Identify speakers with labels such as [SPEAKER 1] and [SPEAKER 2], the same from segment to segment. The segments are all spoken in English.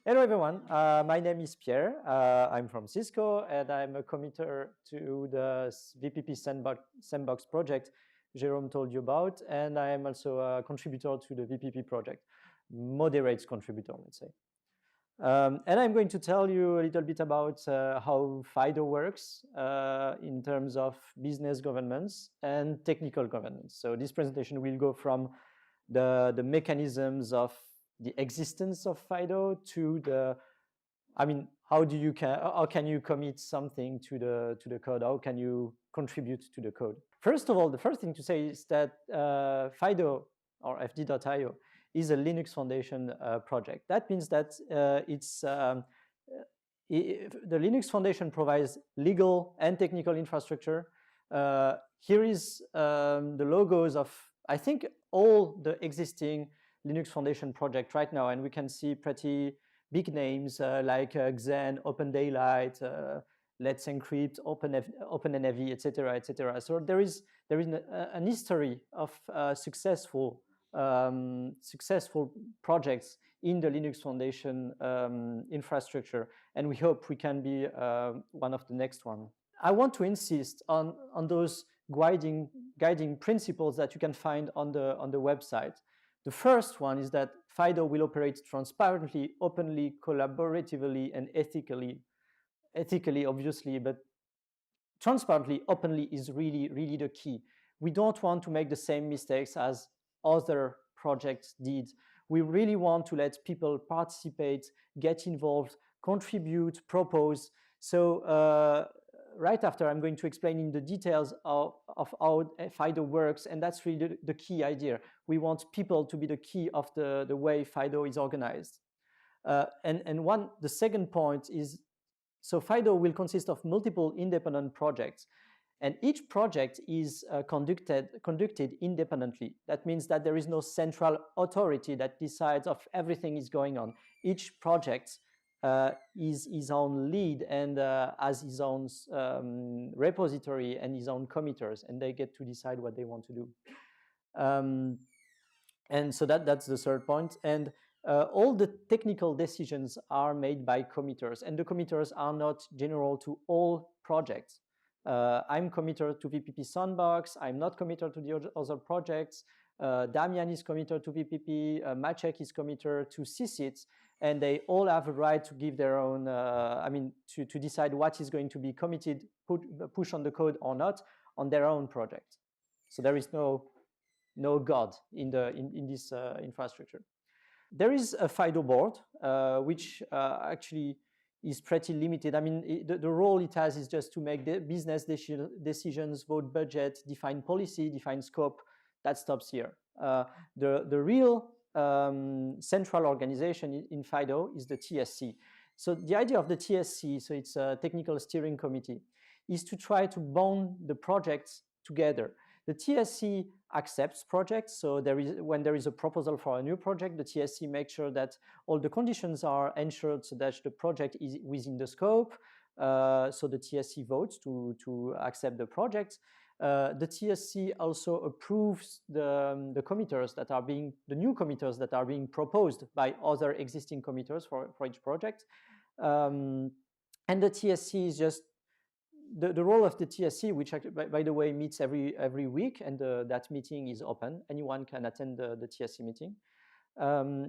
[SPEAKER 1] Hello everyone, my name is Pierre. I'm from Cisco and I'm a committer to the VPP Sandbox project Jérôme told you about, and I am also a contributor to the VPP project, moderate contributor, let's say. And I'm going to tell you a little bit about how FDio works in terms of business governance and technical governance. So this presentation will go from the mechanisms of the existence of FDio to the, how can you commit something to the code? How can you contribute to the code? First of all, the first thing to say is that FDio or FD.io is a Linux Foundation project. That means that the Linux Foundation provides legal and technical infrastructure. Here is the logos of, I think, all the existing Linux Foundation project right now, and we can see pretty big names like Xen, Open Daylight, Let's Encrypt, OpenNAV, etc., etc. So there is an history of successful projects in the Linux Foundation infrastructure, and we hope we can be one of the next one. I want to insist on those guiding principles that you can find on the website. The first one is that FDio will operate transparently, openly, collaboratively, and ethically, obviously, but transparently, openly is really, really the key. We don't want to make the same mistakes as other projects did. We really want to let people participate, get involved, contribute, propose. So right after, I'm going to explain in the details of how FDio works, and that's really the key idea. We want people to be the key of the way FDio is organized. The second point is, so FDio will consist of multiple independent projects, and each project is conducted independently. That means that there is no central authority that decides of everything is going on. Each project is his own lead and has his own repository and his own committers, and they get to decide what they want to do. And so that's the third point. And all the technical decisions are made by committers, and the committers are not general to all projects. I'm committed to VPP Sandbox. I'm not committed to the other projects. Damian is committed to VPP. Maciek is committed to CSIT, and they all have a right to give their own, to decide what is going to be committed, push on the code or not on their own project. So there is no God in this infrastructure. There is a FDio board, which actually is pretty limited. I mean, the role it has is just to make the business decisions, vote budget, define policy, define scope. That stops here. The real central organization in FDio is the TSC. So the idea of the TSC, so it's a technical steering committee, is to try to bond the projects together. The TSC accepts projects, so when there is a proposal for a new project, the TSC makes sure that all the conditions are ensured so that the project is within the scope. So the TSC votes to accept the project. The TSC also approves the committers that are the new committers that are being proposed by other existing committers for each project. And the TSC is just the role of the TSC, which by the way meets every week, and that meeting is open. Anyone can attend the TSC meeting.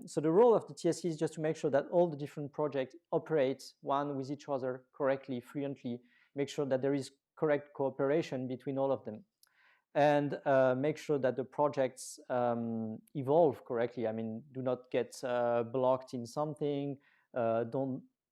[SPEAKER 1] So the role of the TSC is just to make sure that all the different projects operate one with each other correctly, fluently, make sure that there is correct cooperation between all of them, and make sure that the projects evolve correctly. I mean, do not get blocked in something,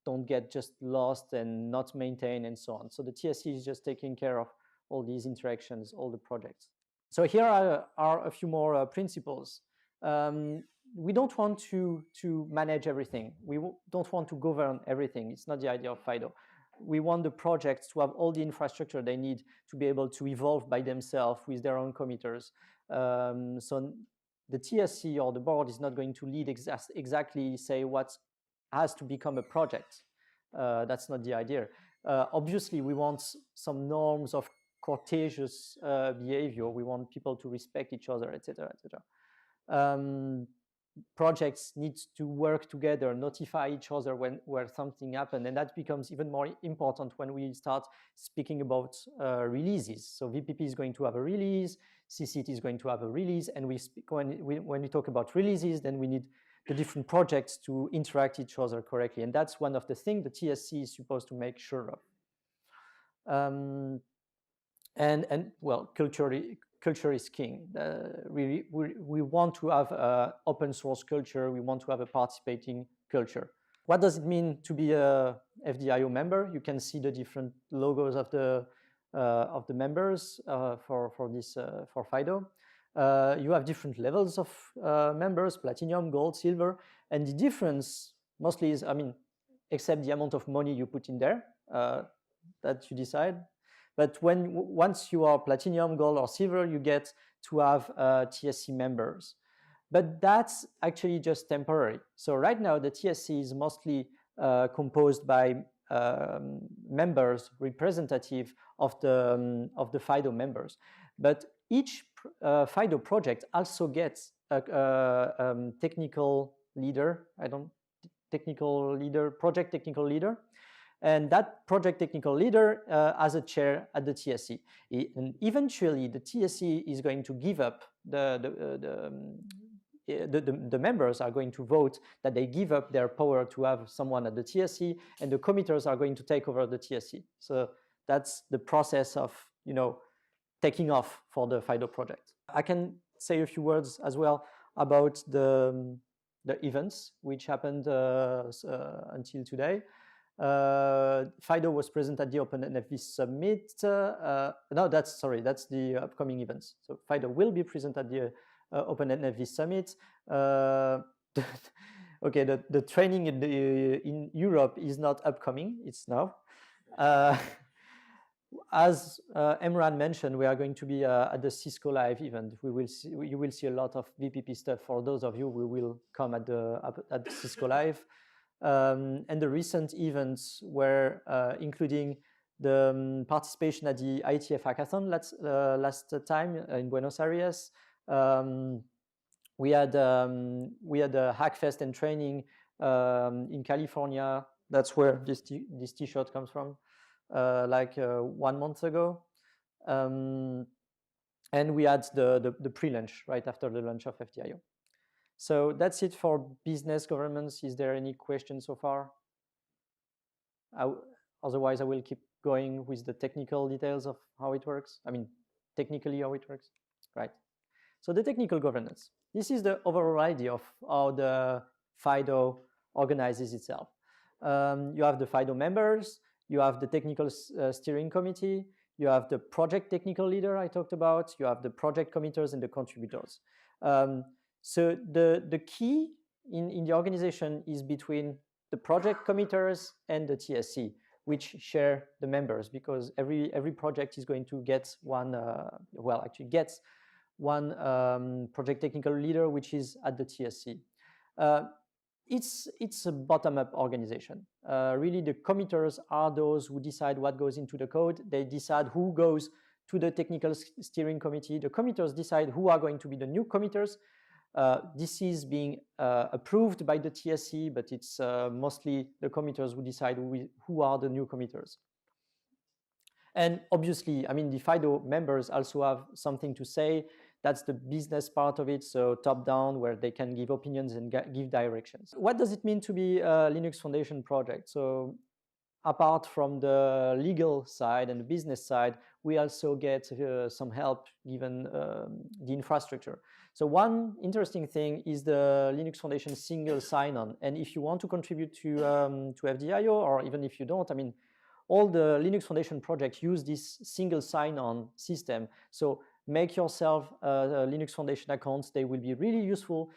[SPEAKER 1] don't get just lost and not maintained and so on. So the TSC is just taking care of all these interactions, all the projects. So here are a few more principles. We don't want to manage everything. We don't want to govern everything. It's not the idea of FDio. We want the projects to have all the infrastructure they need to be able to evolve by themselves with their own committers. So the TSC or the board is not going to lead exactly say what has to become a project. That's not the idea. Obviously, we want some norms of courteous behavior. We want people to respect each other, etc., etc. projects need to work together, notify each other where something happened, and that becomes even more important when we start speaking about releases. So VPP is going to have a release, CCT is going to have a release, and when we talk about releases, then we need the different projects to interact each other correctly, and that's one of the things the TSC is supposed to make sure of. And well, culture is king. We want to have an open source culture. We want to have a participating culture. What does it mean to be a FDIO member? You can see the different logos of the members for FDio. You have different levels of members: platinum, gold, silver, and the difference mostly is, except the amount of money you put in there that you decide. But once you are platinum, gold, or silver, you get to have TSC members. But that's actually just temporary. So right now, the TSC is mostly composed by members representative of the FDio members. But each FDio project also gets a technical leader. Project technical leader. And that project technical leader has a chair at the TSC. And eventually, the TSC is going to give up the members are going to vote that they give up their power to have someone at the TSC, and the committers are going to take over the TSC. So that's the process of taking off for the FDio project. I can say a few words as well about the events which happened until today. FDio was present at the OpenNFV Summit. No, that's the upcoming events. So FDio will be present at the OpenNFV Summit. Okay, the training in Europe is not upcoming, it's now. As Emran mentioned, we are going to be at the Cisco Live event. You will see a lot of VPP stuff for those of you who will come at the Cisco Live. And the recent events were including the participation at the IETF Hackathon last time in Buenos Aires. We had a Hackfest and training in California. That's where this T-shirt comes from, 1 month ago. And we had the pre-launch right after the launch of FDIO. So that's it for business governance. Is there any questions so far? Otherwise, I will keep going with the technical details of how it works. Technically how it works, right? So the technical governance. This is the overall idea of how the FDio organizes itself. You have the FDio members, you have the technical steering committee, you have the project technical leader I talked about, you have the project committers and the contributors. So the key in the organization is between the project committers and the TSC, which share the members, because every project is going to get one, gets one project technical leader, which is at the TSC. It's a bottom-up organization. Really, the committers are those who decide what goes into the code. They decide who goes to the technical steering committee. The committers decide who are going to be the new committers. This is being approved by the TSC, but it's mostly the committers who decide who are the new committers. And obviously, the FDio members also have something to say. That's the business part of it, so top-down, where they can give opinions and give directions. What does it mean to be a Linux Foundation project? So apart from the legal side and the business side, we also get some help given the infrastructure. So one interesting thing is the Linux Foundation single sign-on. And if you want to contribute to FDIO, or even if you don't, all the Linux Foundation projects use this single sign-on system. So make yourself a Linux Foundation account. They will be really useful.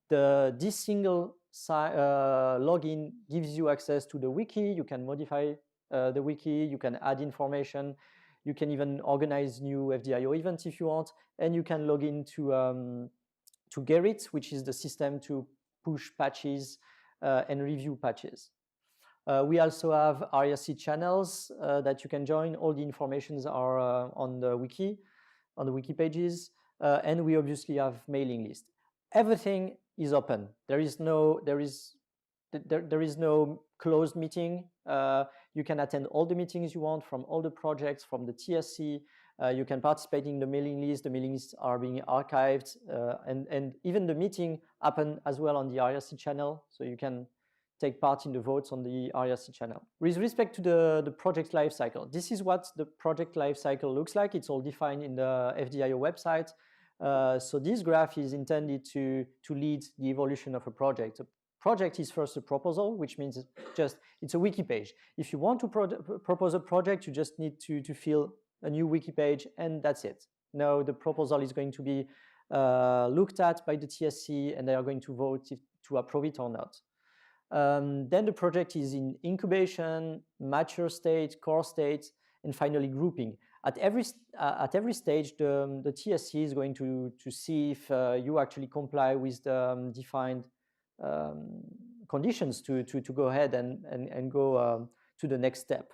[SPEAKER 1] This single login gives you access to the wiki. You can modify the wiki. You can add information. You can even organize new FDIO events if you want. And you can log into Gerrit, which is the system to push patches and review patches. We also have IRC channels that you can join. All the informations are on the wiki pages. And we obviously have mailing list. Everything is open. There is no closed meeting. You can attend all the meetings you want from all the projects, from the TSC. You can participate in the mailing list. The mailing lists are being archived, and even the meeting happen as well on the IRC channel, so you can take part in the votes on the IRC channel. With respect to the project lifecycle, this is what the project lifecycle looks like. It's all defined in the FDio website. So this graph is intended to lead the evolution of a project. A project is first a proposal, which means it's a wiki page. If you want to propose a project, you just need to fill a new wiki page, and that's it. Now the proposal is going to be looked at by the TSC, and they are going to vote to approve it or not. Then the project is in incubation, mature state, core state, and finally grouping. At every stage, the TSC is going to see if you actually comply with the defined conditions to go ahead and go to the next step.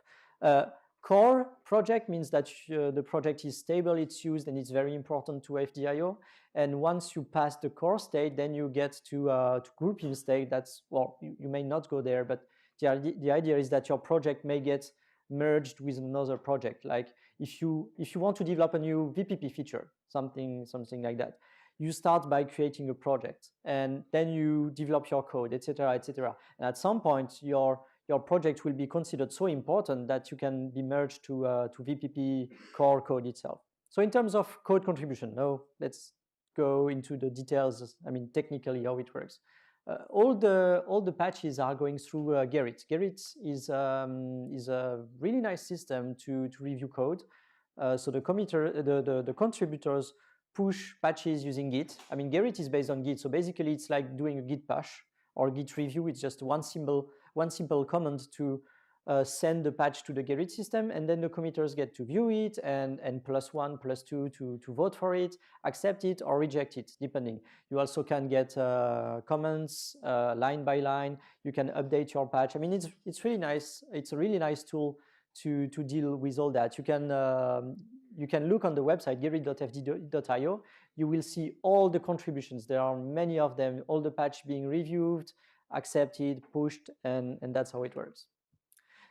[SPEAKER 1] Core project means that the project is stable, it's used, and it's very important to FDIO. And once you pass the core state, then you get to grouping state. That's, well, you may not go there, but the idea is that your project may get merged with another project. Like if you want to develop a new VPP feature, something like that, you start by creating a project, and then you develop your code, etc., etc. And at some point, your project will be considered so important that you can be merged to VPP core code itself. So in terms of code contribution, now let's go into the details. I mean, technically how it works. All the patches are going through Gerrit. Gerrit is a really nice system to review code. So the contributors push patches using Git. I mean, Gerrit is based on Git, so basically it's like doing a Git push or Git review. It's just one simple command to send the patch to the Gerrit system, and then the committers get to view it and +1, +2 to vote for it, accept it or reject it, depending. You also can get comments line by line. You can update your patch. I mean, it's really nice. It's a really nice tool to deal with all that. You can look on the website gerrit.fd.io. You will see all the contributions. There are many of them, all the patch being reviewed, accepted, pushed, and that's how it works.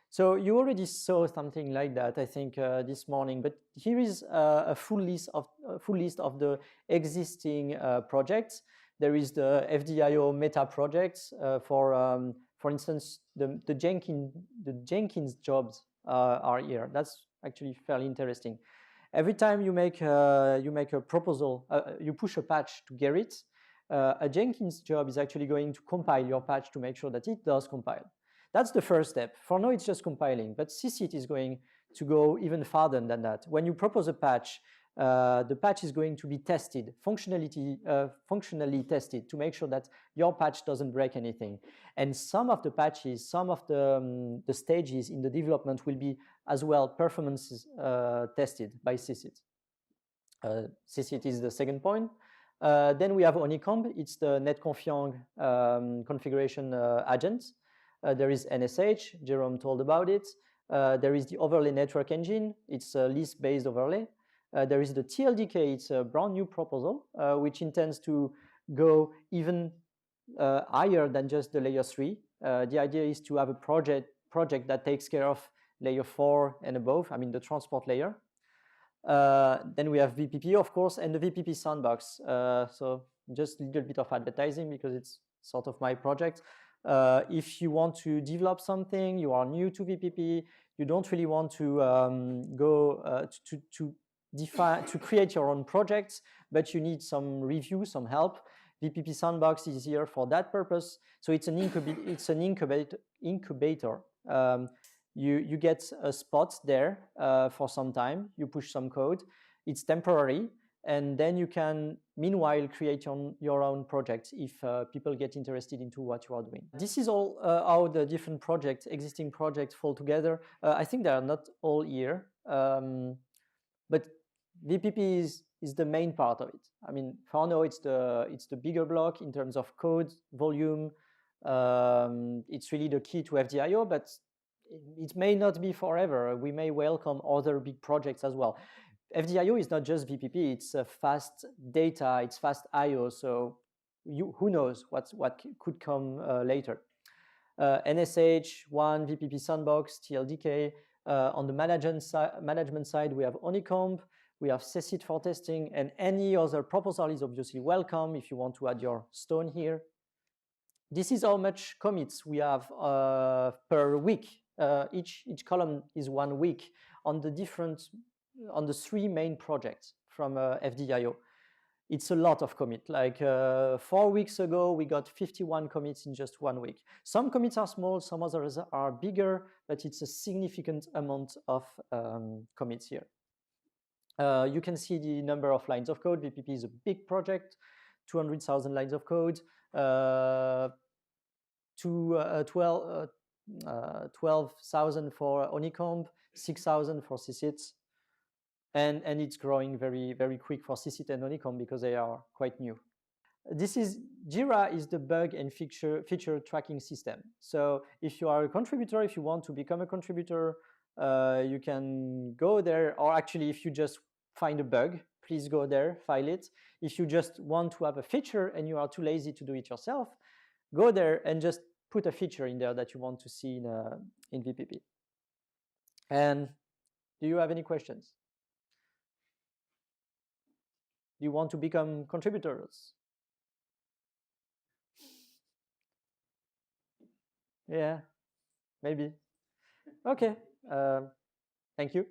[SPEAKER 1] So you already saw something like that, I think, this morning. But here is a full list of the existing projects. There is the FDIO meta projects. For instance, the Jenkins jobs are here. That's actually fairly interesting. Every time you make a proposal, you push a patch to Gerrit, a Jenkins job is actually going to compile your patch to make sure that it does compile. That's the first step. For now, it's just compiling, but CCIT is going to go even farther than that. When you propose a patch, the patch is going to be tested, functionally tested, to make sure that your patch doesn't break anything. And some of the patches, some of the stages in the development will be as well performances tested by CCIT. CCIT is the second point. Then we have Honeycomb. It's the NetConfiang configuration agent. There is NSH, Jerome told about it. There is the overlay network engine. It's a list-based overlay. There is the TLDK. It's a brand new proposal, which intends to go even higher than just the layer 3. The idea is to have a project that takes care of layer 4 and above, I mean the transport layer. Then we have VPP, of course, and the VPP sandbox. So just a little bit of advertising because it's sort of my project. If you want to develop something, you are new to VPP, you don't really want to to create your own projects, but you need some review, some help. VPP Sandbox is here for that purpose. So it's an incubator. You get a spot there for some time. You push some code. It's temporary. And then you can, meanwhile, create your own projects if people get interested into what you are doing. This is all how the different existing projects fall together. I think they are not all here, but VPP is the main part of it. I mean, for now, it's the bigger block in terms of code, volume. It's really the key to FDIO, but it may not be forever. We may welcome other big projects as well. FDIO is not just VPP, it's fast data, it's fast IO. So who knows what could come later. NSH, one VPP Sandbox, TLDK. On the management side, we have Honeycomb, we have Cecit for testing, and any other proposal is obviously welcome if you want to add your stone here. This is how much commits we have per week. Each column is 1 week on the 3 main projects from FDio. It's a lot of commit. Like 4 weeks ago, we got 51 commits in just 1 week. Some commits are small, some others are bigger, but it's a significant amount of commits here. You can see the number of lines of code. VPP is a big project, 200,000 lines of code, 12,000 for Honeycomb, 6,000 for Cecit. And it's growing very, very quick for Cecit and Honeycomb because they are quite new. Jira is the bug and feature tracking system. So if you are a contributor, if you want to become a contributor, you can go there, or actually if you just find a bug, please go there, file it. If you just want to have a feature and you are too lazy to do it yourself, go there and just put a feature in there that you want to see in VPP. And do you have any questions? Do you want to become contributors? Yeah, maybe. Okay, thank you.